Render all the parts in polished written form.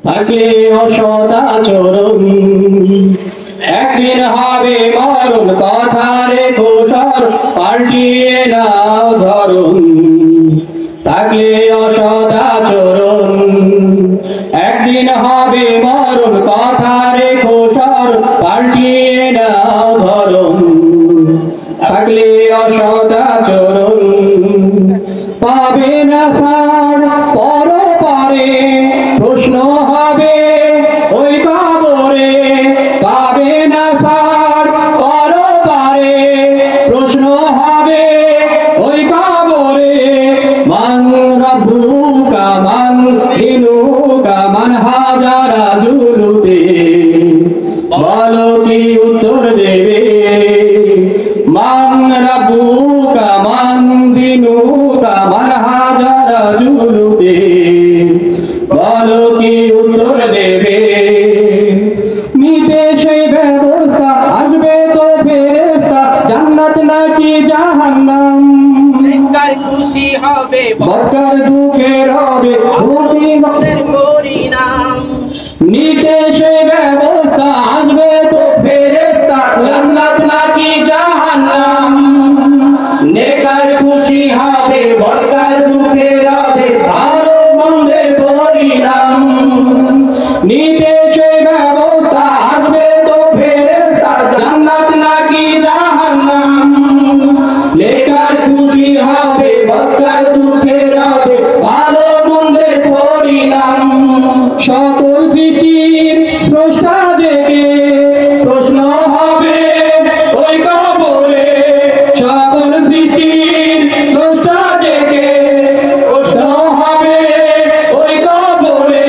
থাকলে অসদাচরণ একদিন হবে মরণ, কথা রেখো স্মরণ, পাল্টিয়ে নাও ধরন। থাকলে অসদাচরণ একদিন হবে মরণ, কথা রেখো স্মরণ, পাল্টিয়ে নাও ধরন। থাকলে অসদাচরণ পাবে না ছাড় পরপারে, প্রশ্ন হবে ওই কবরে। পাবে না ছাড় পরপারে, প্রশ্ন হবে ওই কবরে। মান রাব্বুকা মান দিনুকা মান হাজারা জুলুতে, বলো কি উত্তর দেবে? মান রাব্বুকা মান দিনুকা মান হাজারা জুলুতে, বলো কি উত্তর দেবে? নিতে সেই ব্যবস্থা আসবে তো ফেরেশতা, জান্নাত নাকি জাহান্নাম। নেককার খুশি হবে বদকার দুঃখের হবে বদের পরিণাম। নিতে সেই ব্যবস্থা আসবে তো ফেরেশতা, জান্নাত নাকি জাহান্নাম। নেককার খুশি হবে বদকার দুঃখের হবে ভালো মন্দের পরিণাম। নিতে সেই ব্যবস্থা আসবে তো ফেরেশতা, জান্নাত নাকি জাহান্নাম। নেককার খুশি হবে বদকার দুঃখের হবে ভালো মন্দের পরিণাম। সকল সৃষ্টির স্রষ্টা জেগে প্রশ্ন হবে ওই কবরে। সকল সৃষ্টির স্রষ্টা জেগে প্রশ্ন হবে ওই কবরে।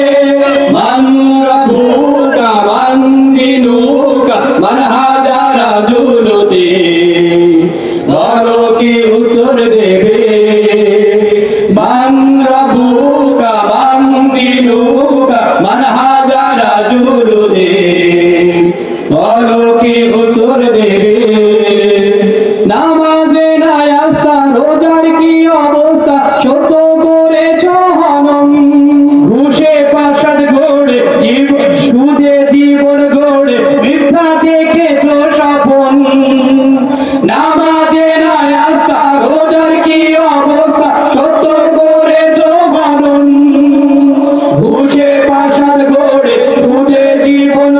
মান রাব্বুকা মান দিনুকা মান হাজারা জুলুতে, বলো কি উত্তর দেবে? মান রাব্বুকা মান দিনুকা মান হাজারা জুলুতে, বলো কি উত্তর দেবে? নামাজে নাই আস্থা, রোজার কি অবস্থা, সত্য করেছ হনন। ঘুষে প্রাসাদ গড়ে সুদে জীবন গড়ে মিথ্যা দেখেছ স্বপন। নামাজে নাই আস্থা, রোজার কি অবস্থা, সত্য করেছ হনন। ঘুষে প্রাসাদ গড়ে সুদে জীবন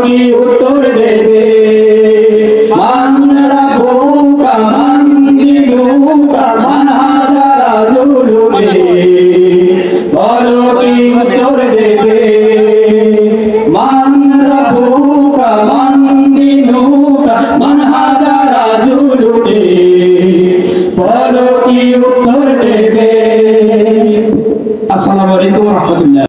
কি উত্তর দেবে মান রাব্বুকা মান দিনুকা মান হাজারা জুলুমে বলো কি উত্তর দেবে মান রাব্বুকা মান দিনুকা মান হাজারা জুলুমে বলো কি